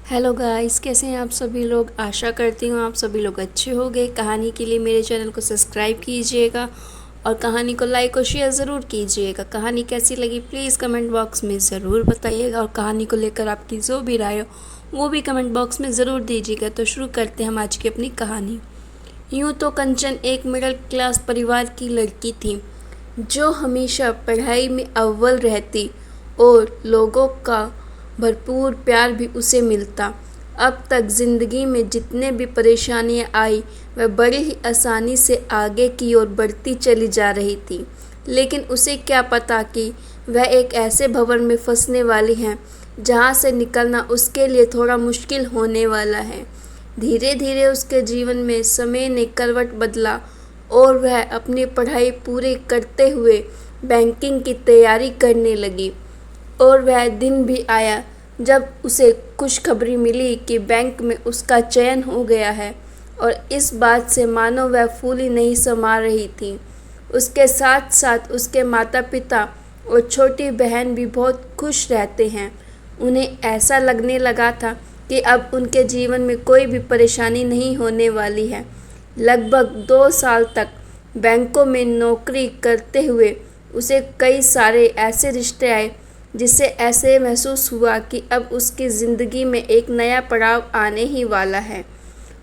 Hello guys, कैसे हैं आप सभी लोग। आशा करती हूँ आप सभी लोग अच्छे होंगे। कहानी के लिए मेरे चैनल को सब्सक्राइब कीजिएगा और कहानी को लाइक और शेयर ज़रूर कीजिएगा। कहानी कैसी लगी प्लीज़ कमेंट बॉक्स में ज़रूर बताइएगा और कहानी को लेकर आपकी जो भी राय हो वो भी कमेंट बॉक्स में ज़रूर दीजिएगा। तो शुरू करते हैं हम आज की अपनी कहानी। यूँ तो कंचन एक मिडिल क्लास परिवार की लड़की थी जो हमेशा पढ़ाई में अव्वल रहती और लोगों का भरपूर प्यार भी उसे मिलता। अब तक ज़िंदगी में जितने भी परेशानियां आई वह बड़ी ही आसानी से आगे की ओर बढ़ती चली जा रही थी। लेकिन उसे क्या पता कि वह एक ऐसे भंवर में फंसने वाली है जहां से निकलना उसके लिए थोड़ा मुश्किल होने वाला है। धीरे धीरे उसके जीवन में समय ने करवट बदला और वह अपनी पढ़ाई पूरी करते हुए बैंकिंग की तैयारी करने लगी। और वह दिन भी आया जब उसे खुशखबरी मिली कि बैंक में उसका चयन हो गया है और इस बात से मानो वह फूली नहीं समा रही थी। उसके साथ साथ उसके माता पिता और छोटी बहन भी बहुत खुश रहते हैं। उन्हें ऐसा लगने लगा था कि अब उनके जीवन में कोई भी परेशानी नहीं होने वाली है। लगभग 2 साल तक बैंकों में नौकरी करते हुए उसे कई सारे ऐसे रिश्ते आए जिससे ऐसे महसूस हुआ कि अब उसकी ज़िंदगी में एक नया पड़ाव आने ही वाला है।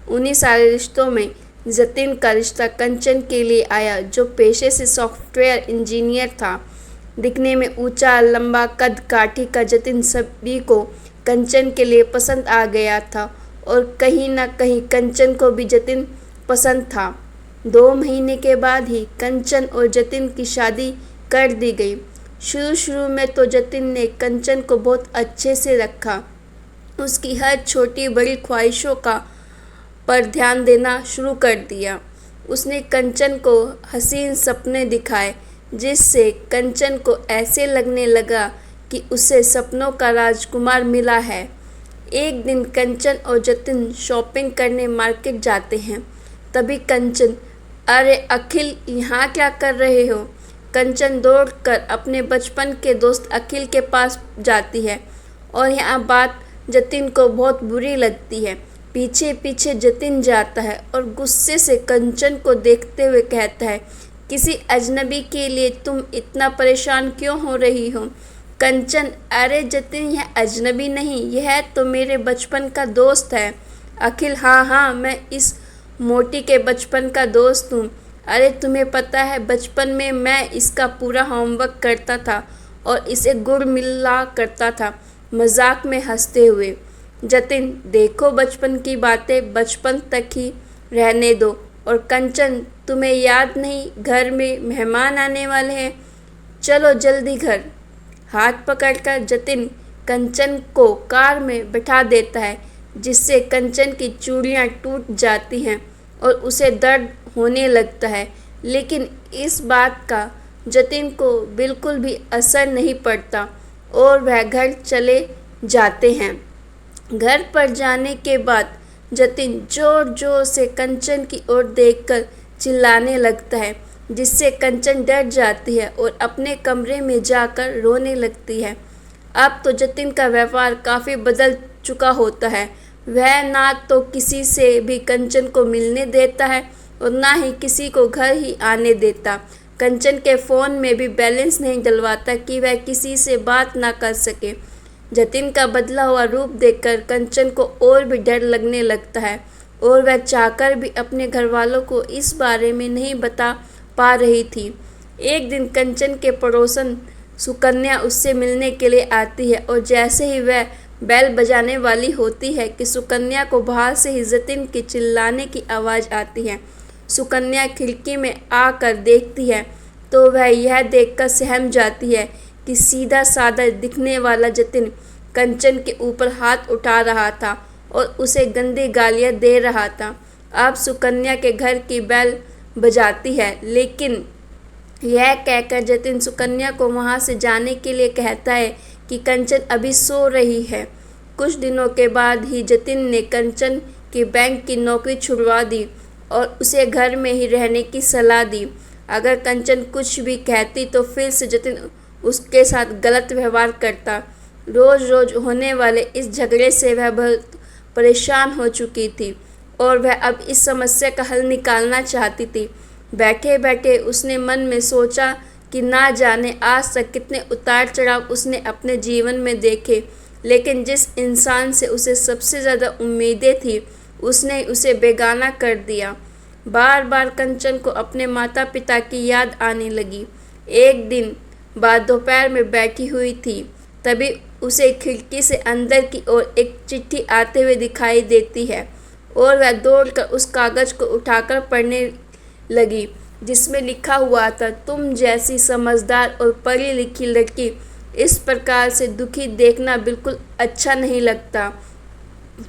उन्हीं सारे रिश्तों में जतिन का रिश्ता कंचन के लिए आया जो पेशे से सॉफ्टवेयर इंजीनियर था। दिखने में ऊंचा लंबा कद काठी का जतिन सभी को कंचन के लिए पसंद आ गया था और कहीं ना कहीं कंचन को भी जतिन पसंद था। 2 महीने के बाद ही कंचन और जतिन की शादी कर दी गई। शुरू में तो जतिन ने कंचन को बहुत अच्छे से रखा, उसकी हर छोटी बड़ी ख्वाहिशों का पर ध्यान देना शुरू कर दिया। उसने कंचन को हसीन सपने दिखाए जिससे कंचन को ऐसे लगने लगा कि उसे सपनों का राजकुमार मिला है। एक दिन कंचन और जतिन शॉपिंग करने मार्केट जाते हैं। तभी कंचन, अरे अखिल, यहाँ क्या कर रहे हो। कंचन दौड़कर अपने बचपन के दोस्त अखिल के पास जाती है और यहाँ बात जतिन को बहुत बुरी लगती है। पीछे पीछे जतिन जाता है और गुस्से से कंचन को देखते हुए कहता है, किसी अजनबी के लिए तुम इतना परेशान क्यों हो रही हो। कंचन, अरे जतिन, यह अजनबी नहीं, यह तो मेरे बचपन का दोस्त है। अखिल, हाँ, मैं इस मोटी के बचपन का दोस्त हूँ। अरे तुम्हें पता है बचपन में मैं इसका पूरा होमवर्क करता था और इसे गुड़ मिला करता था, मजाक में हंसते हुए। जतिन, देखो बचपन की बातें बचपन तक ही रहने दो। और कंचन, तुम्हें याद नहीं घर में मेहमान आने वाले हैं, चलो जल्दी घर। हाथ पकड़कर जतिन कंचन को कार में बैठा देता है जिससे कंचन की चूड़ियाँ टूट जाती हैं और उसे दर्द होने लगता है। लेकिन इस बात का जतिन को बिल्कुल भी असर नहीं पड़ता और वह घर चले जाते हैं। घर पर जाने के बाद जतिन जोर जोर से कंचन की ओर देखकर चिल्लाने लगता है जिससे कंचन डर जाती है और अपने कमरे में जाकर रोने लगती है। अब तो जतिन का व्यवहार काफ़ी बदल चुका होता है। वह ना तो किसी से भी कंचन को मिलने देता है और ना ही किसी को घर ही आने देता। कंचन के फ़ोन में भी बैलेंस नहीं डलवाता कि वह किसी से बात ना कर सके। जतिन का बदला हुआ रूप देखकर कंचन को और भी डर लगने लगता है और वह चाहकर भी अपने घर वालों को इस बारे में नहीं बता पा रही थी। एक दिन कंचन के पड़ोसन सुकन्या उससे मिलने के लिए आती है और जैसे ही वह बेल बजाने वाली होती है कि सुकन्या को बाहर से ही जतिन के चिल्लाने की आवाज़ आती है। सुकन्या खिड़की में आकर देखती है तो वह यह देखकर सहम जाती है कि सीधा साधा दिखने वाला जतिन कंचन के ऊपर हाथ उठा रहा था और उसे गंदी गालियाँ दे रहा था। अब सुकन्या के घर की बेल बजाती है लेकिन यह कहकर जतिन सुकन्या को वहाँ से जाने के लिए कहता है कि कंचन अभी सो रही है। कुछ दिनों के बाद ही जतिन ने कंचन की बैंक की नौकरी छुड़वा दी और उसे घर में ही रहने की सलाह दी। अगर कंचन कुछ भी कहती तो फिर से जतिन उसके साथ गलत व्यवहार करता। रोज़ रोज़ होने वाले इस झगड़े से वह बहुत परेशान हो चुकी थी और वह अब इस समस्या का हल निकालना चाहती थी। बैठे बैठे उसने मन में सोचा कि ना जाने आज तक कितने उतार चढ़ाव उसने अपने जीवन में देखे, लेकिन जिस इंसान से उसे सबसे ज़्यादा उम्मीदें थी उसने उसे बेगाना कर दिया। बार बार कंचन को अपने माता पिता की याद आने लगी। एक दिन बाद दोपहर में बैठी हुई थी, तभी उसे खिड़की से अंदर की ओर एक चिट्ठी आते हुए दिखाई देती है और वह दौड़कर उस कागज़ को उठाकर पढ़ने लगी, जिसमें लिखा हुआ था, तुम जैसी समझदार और पढ़ी लिखी लड़की इस प्रकार से दुखी देखना बिल्कुल अच्छा नहीं लगता।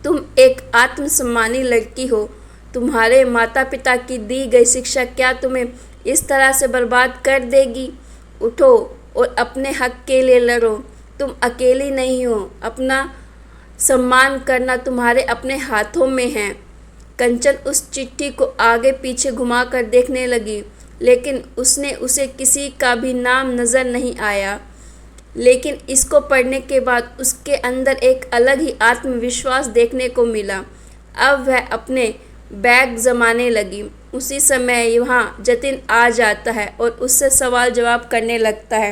तुम एक आत्मसम्मानी लड़की हो। तुम्हारे माता पिता की दी गई शिक्षा क्या तुम्हें इस तरह से बर्बाद कर देगी? उठो और अपने हक के लिए लड़ो। तुम अकेली नहीं हो। अपना सम्मान करना तुम्हारे अपने हाथों में है। कंचन उस चिट्ठी को आगे पीछे घुमाकर देखने लगी, लेकिन उसने उसे किसी का भी नाम नज़र नहीं आया। लेकिन इसको पढ़ने के बाद उसके अंदर एक अलग ही आत्मविश्वास देखने को मिला। अब वह अपने बैग जमाने लगी। उसी समय वहाँ जतिन आ जाता है और उससे सवाल जवाब करने लगता है।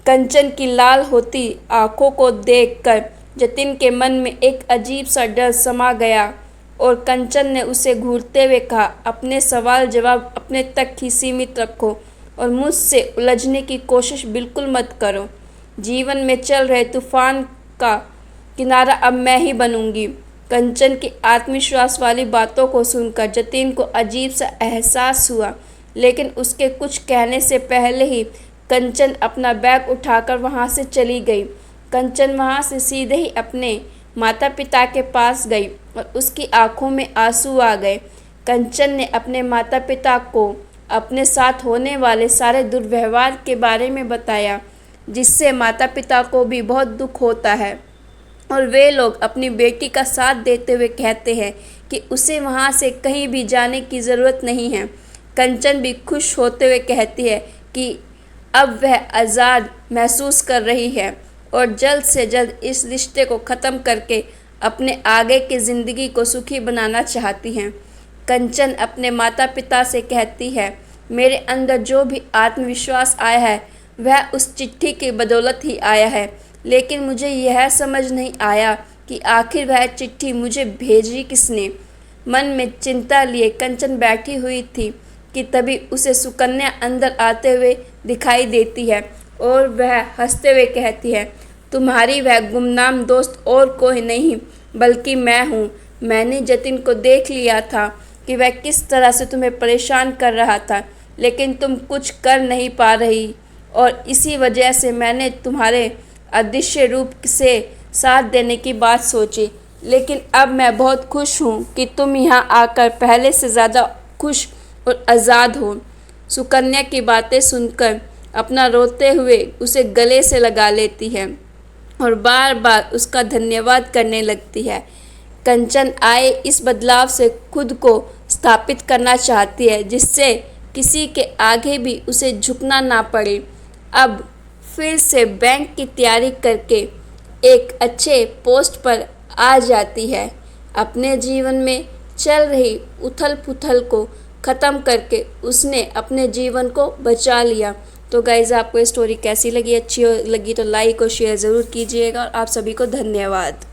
कंचन की लाल होती आंखों को देखकर जतिन के मन में एक अजीब सा डर समा गया और कंचन ने उसे घूरते हुए कहा, अपने सवाल जवाब अपने तक ही सीमित रखो और मुझसे उलझने की कोशिश बिल्कुल मत करो। जीवन में चल रहे तूफान का किनारा अब मैं ही बनूंगी। कंचन की आत्मविश्वास वाली बातों को सुनकर जतिन को अजीब सा एहसास हुआ, लेकिन उसके कुछ कहने से पहले ही कंचन अपना बैग उठाकर वहाँ से चली गई। कंचन वहाँ से सीधे ही अपने माता पिता के पास गई और उसकी आंखों में आंसू आ गए। कंचन ने अपने माता पिता को अपने साथ होने वाले सारे दुर्व्यवहार के बारे में बताया, जिससे माता पिता को भी बहुत दुख होता है और वे लोग अपनी बेटी का साथ देते हुए कहते हैं कि उसे वहाँ से कहीं भी जाने की ज़रूरत नहीं है। कंचन भी खुश होते हुए कहती है कि अब वह आज़ाद महसूस कर रही है और जल्द से जल्द इस रिश्ते को ख़त्म करके अपने आगे की ज़िंदगी को सुखी बनाना चाहती हैं। कंचन अपने माता पिता से कहती है, मेरे अंदर जो भी आत्मविश्वास आया है वह उस चिट्ठी की बदौलत ही आया है, लेकिन मुझे यह समझ नहीं आया कि आखिर वह चिट्ठी मुझे भेजी किसने। मन में चिंता लिए कंचन बैठी हुई थी कि तभी उसे सुकन्या अंदर आते हुए दिखाई देती है और वह हंसते हुए कहती है, तुम्हारी वह गुमनाम दोस्त और कोई नहीं बल्कि मैं हूँ। मैंने जतिन को देख लिया था कि वह किस तरह से तुम्हें परेशान कर रहा था, लेकिन तुम कुछ कर नहीं पा रही और इसी वजह से मैंने तुम्हारे अदृश्य रूप से साथ देने की बात सोची। लेकिन अब मैं बहुत खुश हूँ कि तुम यहाँ आकर पहले से ज़्यादा खुश और आज़ाद हो। सुकन्या की बातें सुनकर अपना रोते हुए उसे गले से लगा लेती है और बार बार उसका धन्यवाद करने लगती है। कंचन आए इस बदलाव से खुद को स्थापित करना चाहती है, जिससे किसी के आगे भी उसे झुकना ना पड़े। अब फिर से बैंक की तैयारी करके एक अच्छे पोस्ट पर आ जाती है। अपने जीवन में चल रही उथल पुथल को ख़त्म करके उसने अपने जीवन को बचा लिया। तो गाइज़, आपको ये स्टोरी कैसी लगी? अच्छी लगी तो लाइक और शेयर ज़रूर कीजिएगा और आप सभी को धन्यवाद।